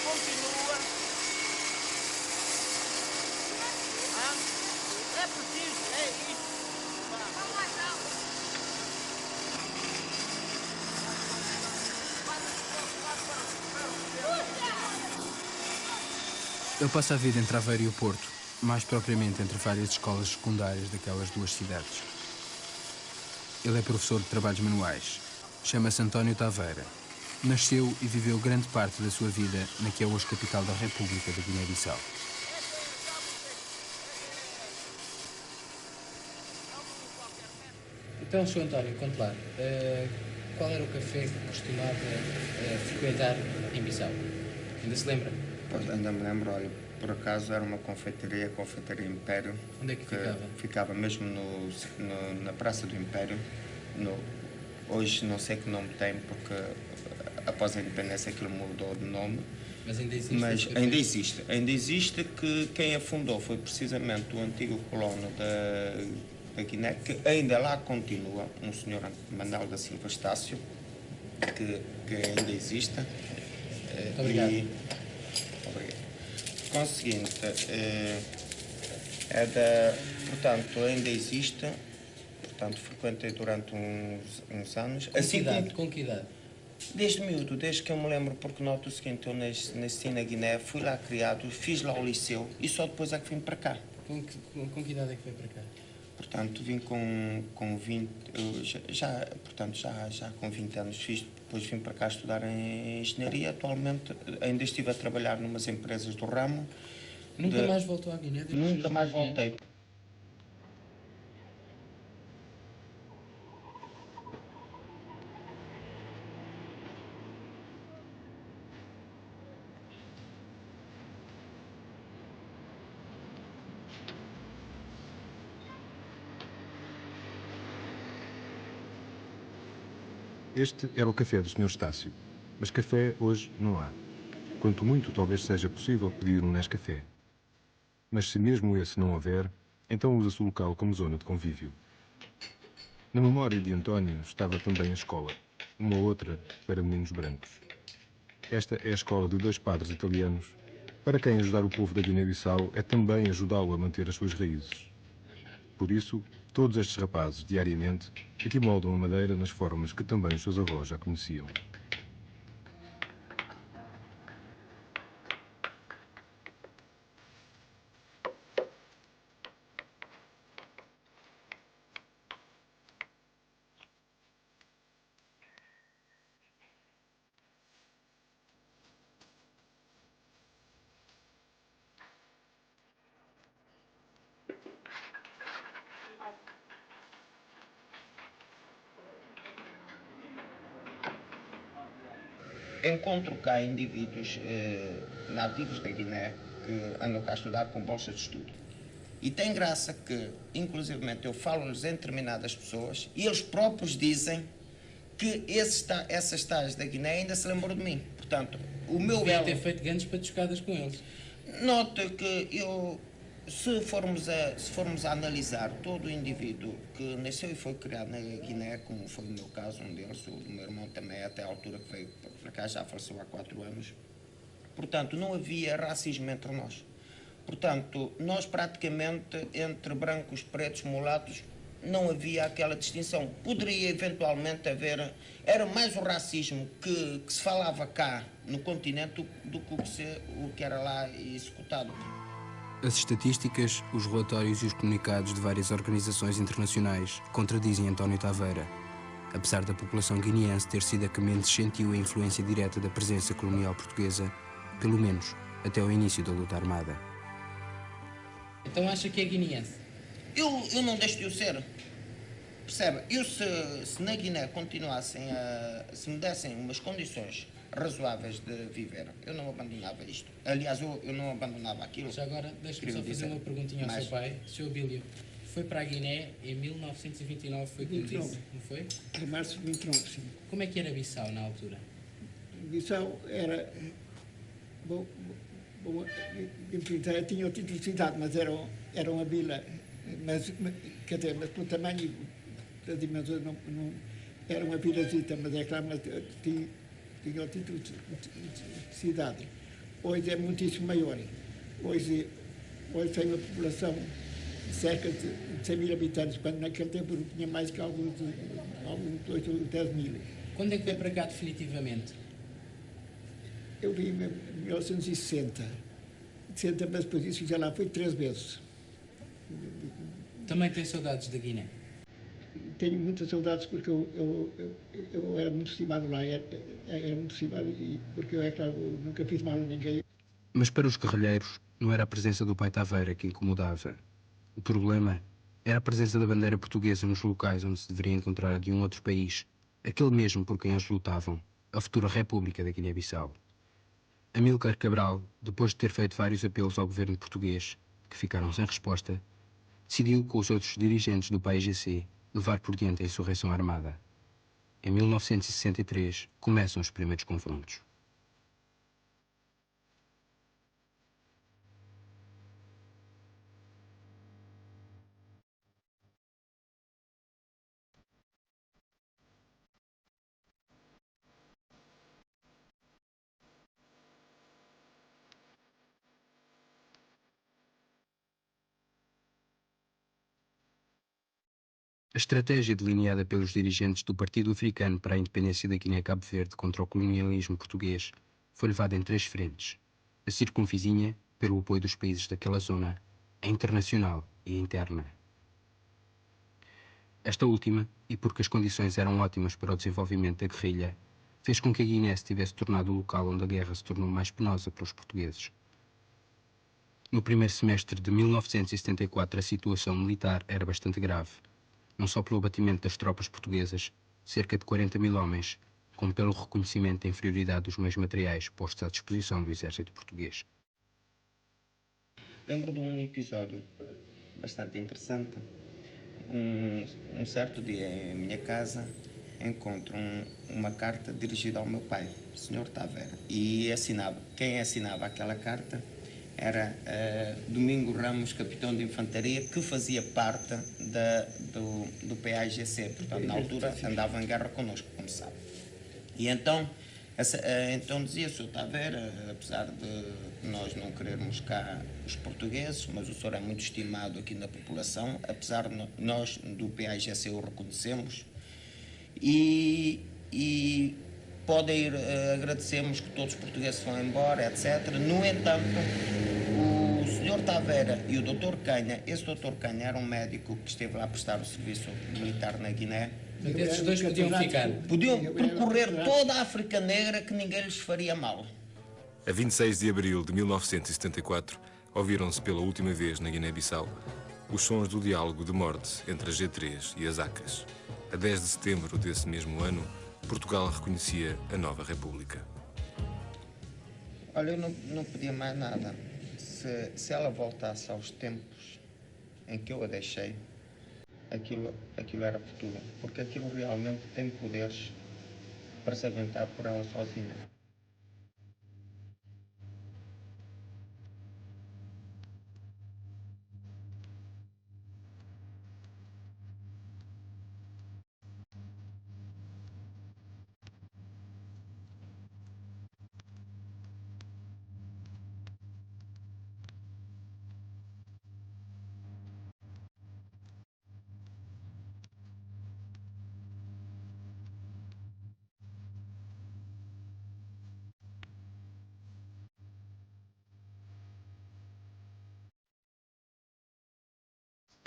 Continua. É preciso, é isso. Vamos lá, então. Ele passa a vida entre Aveiro e o Porto, mais propriamente entre várias escolas secundárias daquelas duas cidades. Ele é professor de trabalhos manuais. Chama-se António Taveira. Nasceu e viveu grande parte da sua vida na que é hoje capital da República da Guiné-Bissau. Então, Sr. António, conte lá, qual era o café que costumava frequentar em Bissau? Ainda se lembra? Pois, ainda me lembro, olha, por acaso era uma confeitaria, a Confeitaria Império. Onde é que ficava? Ficava mesmo na Praça do Império. Hoje não sei que nome tem, porque após a independência aquilo mudou de nome. Mas ainda existe? Mas ainda existe que quem a fundou foi precisamente o antigo colono da Guiné, que ainda lá continua, um senhor Manuel da Silva Estácio, que ainda existe. Muito obrigado. Obrigado. Conseguinte, portanto, ainda existe, portanto, frequentei durante uns anos. Com que idade? Desde miúdo, desde que eu me lembro, porque noto o seguinte, eu nasci na Guiné, fui lá criado, fiz lá o liceu e só depois é que vim para cá. Com que idade é que veio para cá? Portanto, vim com 20, já com 20 anos depois vim para cá estudar em engenharia. Atualmente ainda estive a trabalhar numas empresas do ramo. Nunca mais voltou à Guiné? Nunca mais voltei. Este era o café do Sr. Estácio, mas café hoje não há. Quanto muito, talvez seja possível pedir um Nescafé. Mas se mesmo esse não houver, então usa-se o local como zona de convívio. Na memória de António estava também a escola, uma outra para meninos brancos. Esta é a escola de 2 padres italianos, para quem ajudar o povo da Guiné-Bissau é também ajudá-lo a manter as suas raízes. Por isso, todos estes rapazes, diariamente, aqui moldam a madeira nas formas que também os seus avós já conheciam. Encontro cá indivíduos nativos da Guiné que andam cá a estudar com bolsa de estudo. E tem graça que, inclusivamente, eu falo-lhes em determinadas pessoas e eles próprios dizem que essas tais da Guiné ainda se lembram de mim. Portanto, o meu Devia ter feito grandes patuscadas com eles. Nota que eu, se formos a analisar todo o indivíduo que nasceu e foi criado na Guiné, como foi o meu caso, um deles, o do meu irmão também, até a altura que veio para cá, já faleceu há 4 anos. Portanto, não havia racismo entre nós. Portanto, nós praticamente, entre brancos, pretos, mulatos, não havia aquela distinção. Poderia eventualmente haver, era mais o racismo que se falava cá no continente do que o que era lá executado. As estatísticas, os relatórios e os comunicados de várias organizações internacionais contradizem António Taveira, apesar da população guineense ter sido a que menos sentiu a influência direta da presença colonial portuguesa, pelo menos até ao início da luta armada. Então acha que é guineense? Eu não deixo de o ser. Percebe? Se na Guiné continuassem se me dessem umas condições razoáveis de viver. Eu não abandonava isto. Aliás, eu não abandonava aquilo. Já agora, deixe-me só Queria fazer dizer, uma perguntinha ao mas- seu pai. Sr. Abílio, foi para a Guiné em 1929, foi como 29. disse, não foi? Em março de 29, sim. Como é que era Bissau na altura? Bissau era. Bom, enfim, tinha o título de cidade, mas era uma vila. Quer dizer, mas pelo tamanho da dimensão, não, era uma vilazita, mas é claro, mas tinha o título de cidade. Hoje é muitíssimo maior. Hoje tem uma população de cerca de 100 mil habitantes, quando naquele tempo não tinha mais que alguns 8 ou 10 mil. Quando é que veio para cá definitivamente? Eu vim em 1960, mas depois disso já lá fui 3 vezes. Também tem saudades da Guiné? Tenho muitas saudades porque eu era muito estimado lá, era muito estimado, porque eu, é claro, nunca fiz mal a ninguém. Mas para os guerrilheiros, não era a presença do pai Taveira que incomodava. O problema era a presença da bandeira portuguesa nos locais onde se deveria encontrar de um outro país, aquele mesmo por quem eles lutavam, a futura República da Guiné-Bissau. Amílcar Cabral, depois de ter feito vários apelos ao governo português, que ficaram sem resposta, decidiu, com os outros dirigentes do PAIGC, levar por diante a insurreição armada. Em 1963, começam os primeiros confrontos. A estratégia delineada pelos dirigentes do Partido Africano para a Independência da Guiné-Cabo Verde contra o colonialismo português foi levada em 3 frentes: a circunvizinha, pelo apoio dos países daquela zona, a internacional e a interna. Esta última, e porque as condições eram ótimas para o desenvolvimento da guerrilha, fez com que a Guiné se tivesse tornado o local onde a guerra se tornou mais penosa para os portugueses. No primeiro semestre de 1974, a situação militar era bastante grave, não só pelo abatimento das tropas portuguesas, cerca de 40 mil homens, como pelo reconhecimento da inferioridade dos meios materiais postos à disposição do exército português. Lembro de um episódio bastante interessante. Um certo dia em minha casa encontro uma carta dirigida ao meu pai, o Sr. Taveira, e quem assinava aquela carta era Domingo Ramos, capitão de infantaria, que fazia parte do PAIGC, portanto na altura andava em guerra connosco, como sabe. E então dizia o Sr. Taveira, apesar de nós não querermos cá os portugueses, mas o senhor é muito estimado aqui na população, apesar de nós do PAIGC o reconhecemos, e podem ir, agradecemos que todos os portugueses vão embora, etc. No entanto, o Sr. Taveira e o Dr. Canha, esse Dr. Canha era um médico que esteve lá a prestar o serviço militar na Guiné, Portanto, esses dois podiam ficar. podiam percorrer toda a África Negra que ninguém lhes faria mal. A 26 de abril de 1974, ouviram-se pela última vez na Guiné-Bissau os sons do diálogo de morte entre a G3 e as ACAS. A 10 de setembro desse mesmo ano, Portugal reconhecia a nova República. Olha, eu não pedia mais nada. Se ela voltasse aos tempos em que eu a deixei, aquilo era futuro. Porque aquilo realmente tem poderes para se aguentar por ela sozinha.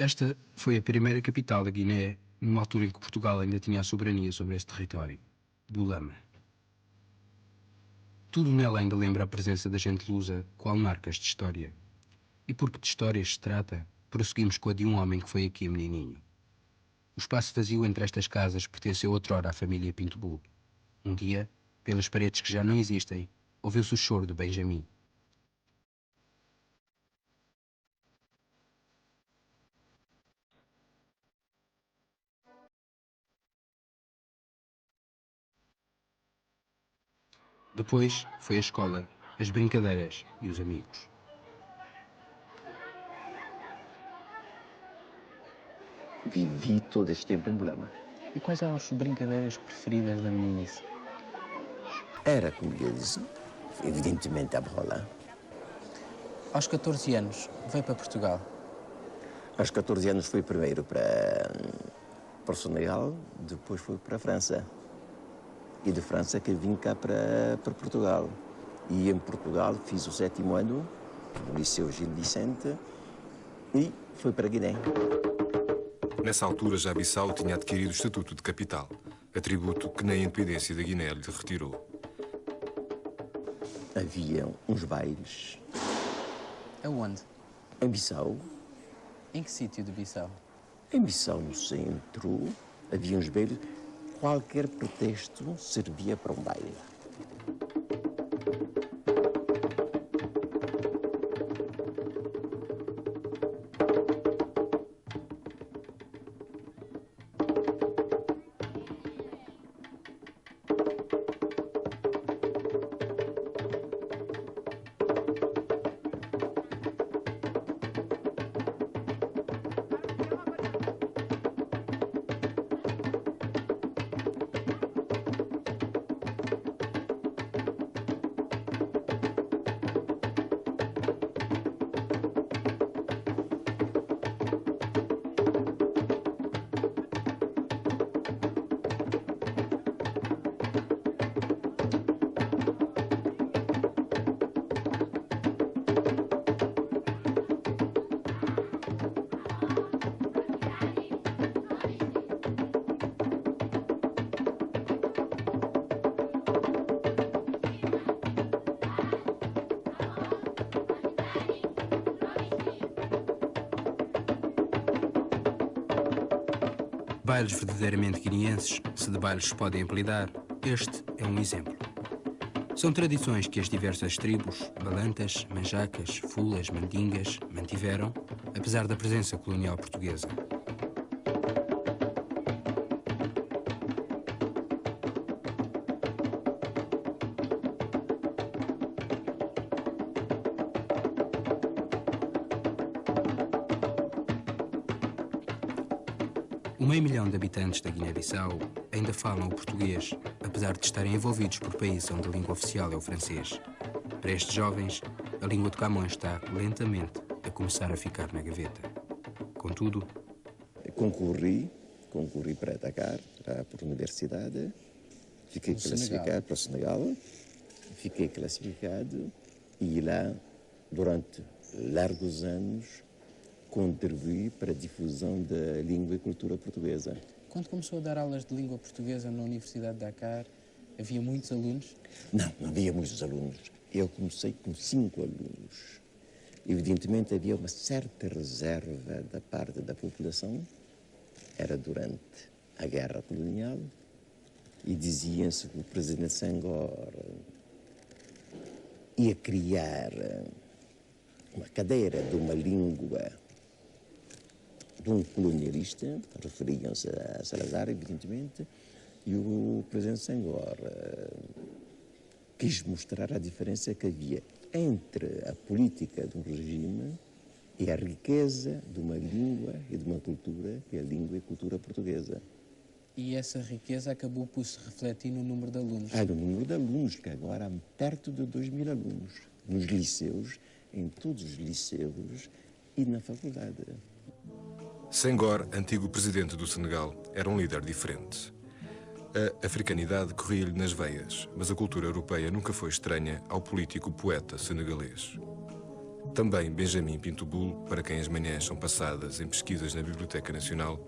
Esta foi a primeira capital da Guiné, numa altura em que Portugal ainda tinha a soberania sobre esse território, Bulama. Tudo nela ainda lembra a presença da gente lusa, qual marcas de história. E porque de histórias se trata, prosseguimos com a de um homem que foi aqui menininho. O espaço vazio entre estas casas pertenceu outrora à família Pinto Bull. Um dia, Pelas paredes que já não existem, ouviu-se o choro de Benjamin. Depois foi a escola, as brincadeiras e os amigos. Vivi todo este tempo em Belém. E quais eram as brincadeiras preferidas da meninice? Era, como eu disse, evidentemente a bola. Aos 14 anos, veio para Portugal. Aos 14 anos fui primeiro para o Senegal, depois fui para a França. E de França que vim cá para Portugal. E em Portugal fiz o 7º ano, no Liceu Gil Vicente, e fui para Guiné. Nessa altura, já Bissau tinha adquirido o estatuto de capital, atributo que nem a independência da Guiné lhe retirou. Havia uns bailes Aonde? em Bissau. Em que sítio de Bissau? Em Bissau, no centro, havia uns bailes. Qualquer pretexto servia para um baile. Bailes verdadeiramente guineenses, se de bailes se podem apelidar, este é um exemplo. São tradições que as diversas tribos, balantas, manjacas, fulas, mandingas, mantiveram, apesar da presença colonial portuguesa. O meio milhão de habitantes da Guiné-Bissau ainda falam o português, apesar de estarem envolvidos por países onde a língua oficial é o francês. Para estes jovens, a língua de Camões está lentamente a começar a ficar na gaveta. Contudo, Concorri para Dakar, para a universidade. Fiquei classificado para o Senegal. Fiquei classificado e lá, durante largos anos, contribuí para a difusão da língua e cultura portuguesa. quando começou a dar aulas de língua portuguesa na Universidade de Dakar, havia muitos alunos? Não havia muitos alunos. Eu comecei com 5 alunos. Evidentemente, havia uma certa reserva da parte da população. Era durante a Guerra Colonial e dizia-se que o presidente Senghor ia criar uma cadeira de uma língua de um colonialista, referiam-se a Salazar, evidentemente, e o presidente Senghor quis mostrar a diferença que havia entre a política de um regime e a riqueza de uma língua e de uma cultura, que é a língua e cultura portuguesa. E essa riqueza acabou por se refletir no número de alunos? No número de alunos, que agora há perto de 2.000 alunos, nos liceus, em todos os liceus e na faculdade. Senghor, antigo presidente do Senegal, era um líder diferente. A africanidade corria-lhe nas veias, mas a cultura europeia nunca foi estranha ao político poeta senegalês. Também Benjamin Pinto-Bull, para quem as manhãs são passadas em pesquisas na Biblioteca Nacional,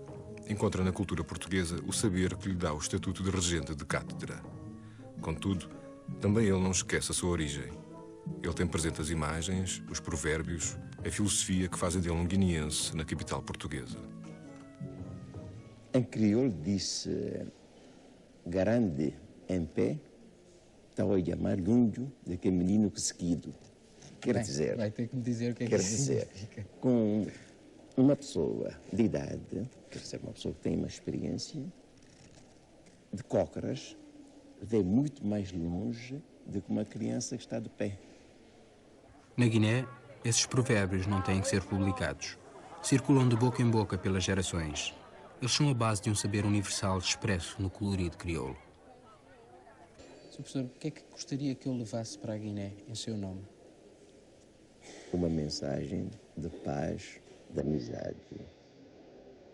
encontra na cultura portuguesa o saber que lhe dá o estatuto de regente de cátedra. Contudo, também ele não esquece a sua origem. Ele tem presente as imagens, os provérbios, a filosofia que fazem dele um guineense na capital portuguesa. Em crioulo disse grande em pé estava a chamar Lundu de que menino seguido. Quer dizer, Vai ter que me dizer o que é que quer isso dizer, significa. com uma pessoa de idade, quer dizer, uma pessoa que tem uma experiência, de cócoras, vê muito mais longe do que uma criança que está de pé. Na Guiné, esses provérbios não têm que ser publicados. Circulam de boca em boca pelas gerações. Eles são a base de um saber universal expresso no colorido crioulo. Sr. Professor, o que é que gostaria que eu levasse para a Guiné em seu nome? Uma mensagem de paz, de amizade,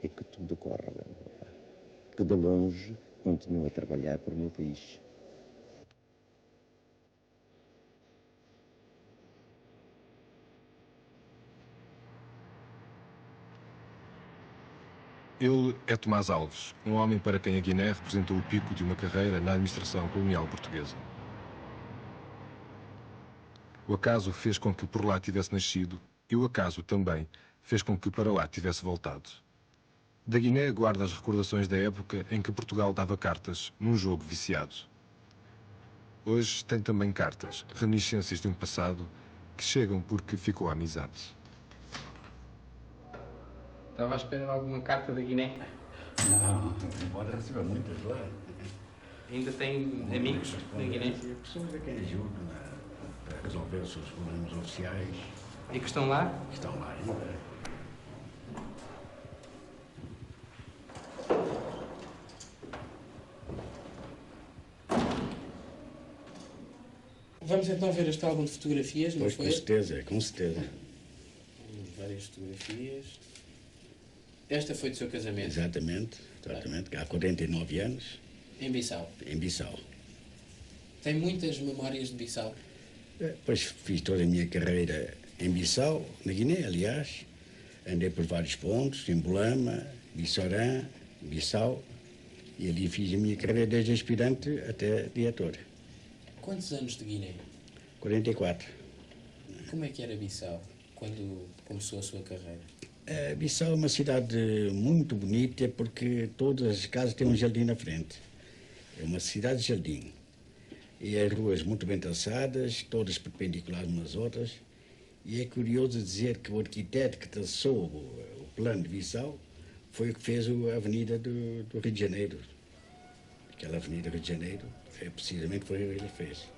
e que tudo corra bem. Que de longe continuo a trabalhar para o meu país. Ele é Tomás Alves, um homem para quem a Guiné representou o pico de uma carreira na administração colonial portuguesa. O acaso fez com que por lá tivesse nascido e o acaso também fez com que para lá tivesse voltado. Da Guiné guarda as recordações da época em que Portugal dava cartas num jogo viciado. Hoje tem também cartas, reminiscências de um passado que chegam porque ficou a amizade. Estava à espera de alguma carta da Guiné? Não, pode receber muitas lá. Ainda tem amigos na Guiné? Pessoas a quem ajudam a resolver os seus problemas oficiais. E que estão lá? Que estão lá ainda. Vamos então ver este álbum de fotografias, não Pois, foi? com certeza, com certeza. Várias fotografias. Esta foi do seu casamento? Exatamente, exatamente. Há 49 anos, Em Bissau. em Bissau. Tem muitas memórias de Bissau. Depois fiz toda a minha carreira em Bissau, na Guiné, aliás. Andei por vários pontos, em Bolama, Bissorã, Bissau. E ali fiz a minha carreira desde aspirante até diretor. Quantos anos de Guiné? 44. Como é que era Bissau quando começou a sua carreira? Bissau é uma cidade muito bonita porque todas as casas têm um jardim na frente. É uma cidade de jardim. E as ruas muito bem traçadas, todas perpendiculares umas às outras. E é curioso dizer que o arquiteto que traçou o plano de Bissau foi o que fez a Avenida do Rio de Janeiro. Aquela Avenida do Rio de Janeiro, precisamente foi o que ele fez.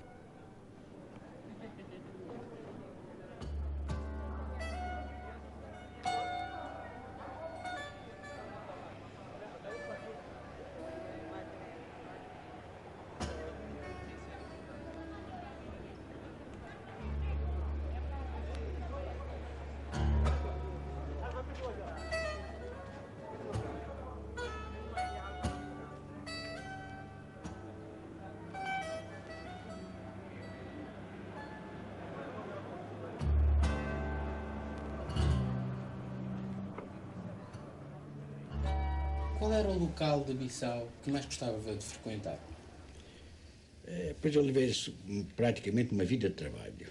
Qual era o local de Bissau que mais gostava de frequentar? Depois eu levei praticamente uma vida de trabalho.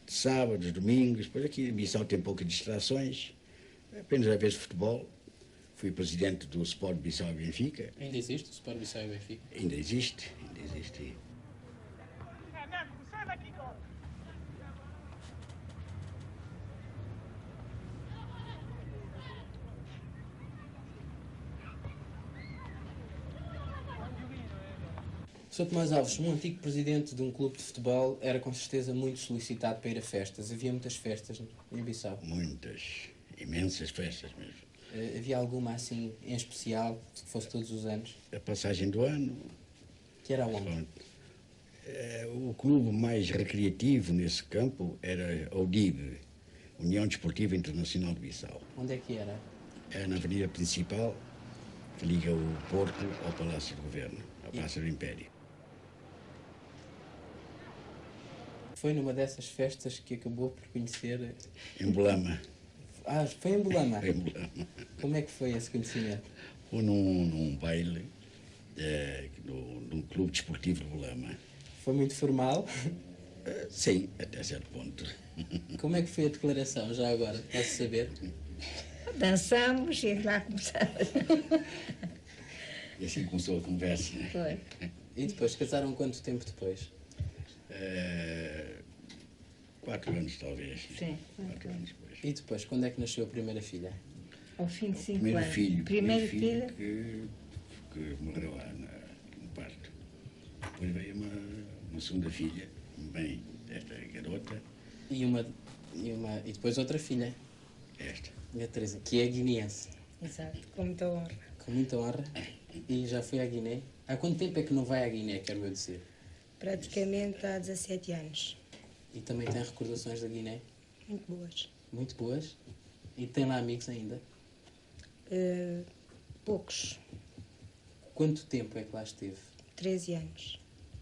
Sábados, domingos, depois aqui em Bissau tem poucas distrações, apenas a vez de futebol. Fui presidente do Sport Bissau e Benfica. Ainda existe o Sport Bissau e Benfica? Ainda existe, ainda existe. Sr. Tomás Alves, um antigo presidente de um clube de futebol, era com certeza muito solicitado para ir a festas. Havia muitas festas em Bissau. Muitas, imensas festas mesmo. Havia alguma assim em especial, que fosse todos os anos? A passagem do ano. Que era onde? Pronto. O clube mais recreativo nesse campo era a UDIB, União Desportiva Internacional de Bissau. Onde é que era? É na avenida principal que liga o Porto ao Palácio do Governo, ao Palácio do Império. Foi numa dessas festas que acabou por conhecer... Em Bolama. Ah, foi em Bolama? Em Bolama. Como é que foi esse conhecimento? Ou num baile num clube desportivo de Bolama. Foi muito formal? Sim, até certo ponto. Como é que foi a declaração, já agora? Posso saber? Dançamos e lá começamos. E assim começou a conversa. Foi. E depois, casaram quanto tempo depois? 4 anos, talvez. Sim. 4 anos depois. E depois, quando é que nasceu a primeira filha? Ao fim de 5 Primeiro anos. filho. Primeiro Primeiro filho. que morreu lá no parto. Depois veio uma segunda filha, bem, esta garota, E depois outra filha, esta. a Teresa, que é guineense. Exato, com muita honra. Com muita honra. E já foi à Guiné. Há quanto tempo é que não vai à Guiné, quero eu dizer? Praticamente há 17 anos. E também tem recordações da Guiné? Muito boas. Muito boas. E tem lá amigos ainda? Poucos. Quanto tempo é que lá esteve? 13 anos.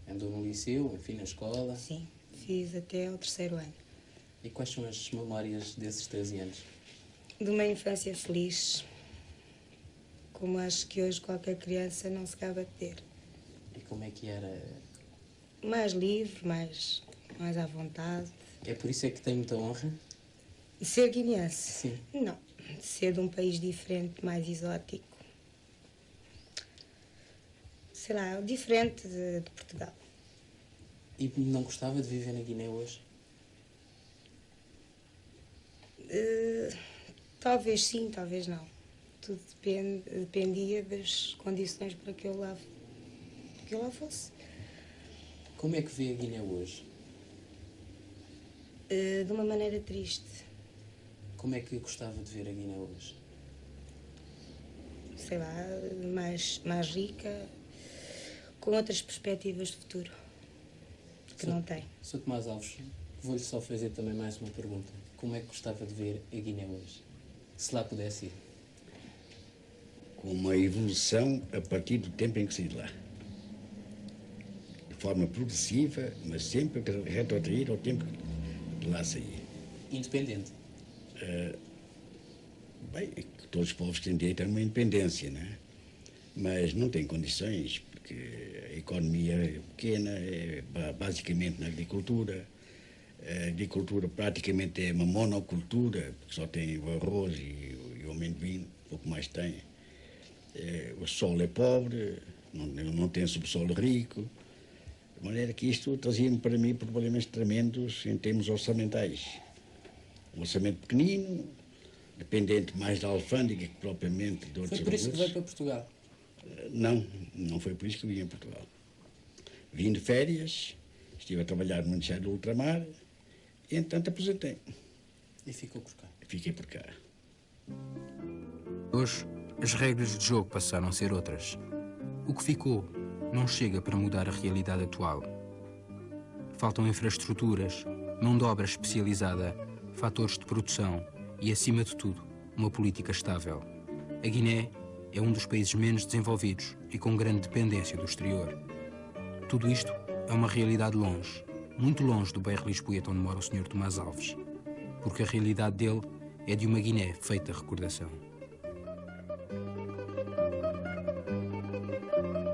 Andou no liceu, enfim, na escola? Sim. Fiz até ao 3º ano. E quais são as memórias desses 13 anos? De uma infância feliz, como acho que hoje qualquer criança não se gaba de ter. E como é que era? Mais livre, mais à vontade. É por isso é que tem muita honra? Ser guineense? Sim. Não. Ser de um país diferente, mais exótico. Sei lá, diferente de Portugal. E não gostava de viver na Guiné hoje? Talvez sim, talvez não. Tudo dependia das condições para que eu lá fosse. Como é que vê a Guiné hoje? De uma maneira triste. Como é que gostava de ver a Guiné hoje? Sei lá, mais rica, com outras perspectivas de futuro que não tem. Sr. Tomás Alves, vou-lhe só fazer também mais uma pergunta. Como é que gostava de ver a Guiné hoje? Se lá pudesse ir. Com uma evolução a partir do tempo em que saí de lá. De forma progressiva, mas sempre a retrotrair ao tempo que de lá saí. Independente? Bem, é que todos os povos têm direito a uma independência, não é? Mas não têm condições, porque a economia é pequena, é basicamente na agricultura. A agricultura praticamente é uma monocultura, porque só tem o arroz e o amendoim, pouco mais tem. O solo é pobre, não tem subsolo rico, de maneira que isto trazia-me para mim problemas tremendos em termos orçamentais. Um orçamento pequenino, dependente mais da alfândega que propriamente de outros Foi por isso que veio recursos. para Portugal? Não foi por isso que vim a Portugal. Vim de férias, estive a trabalhar no Ministério do Ultramar e, entretanto, aposentei. E ficou por cá? Fiquei por cá. Hoje, as regras de jogo passaram a ser outras. O que ficou não chega para mudar a realidade atual. Faltam infraestruturas, mão de obra especializada, fatores de produção e, acima de tudo, uma política estável. A Guiné é um dos países menos desenvolvidos e com grande dependência do exterior. Tudo isto é uma realidade longe, muito longe do bairro Lisboeta onde mora o Sr. Tomás Alves, porque a realidade dele é de uma Guiné feita recordação.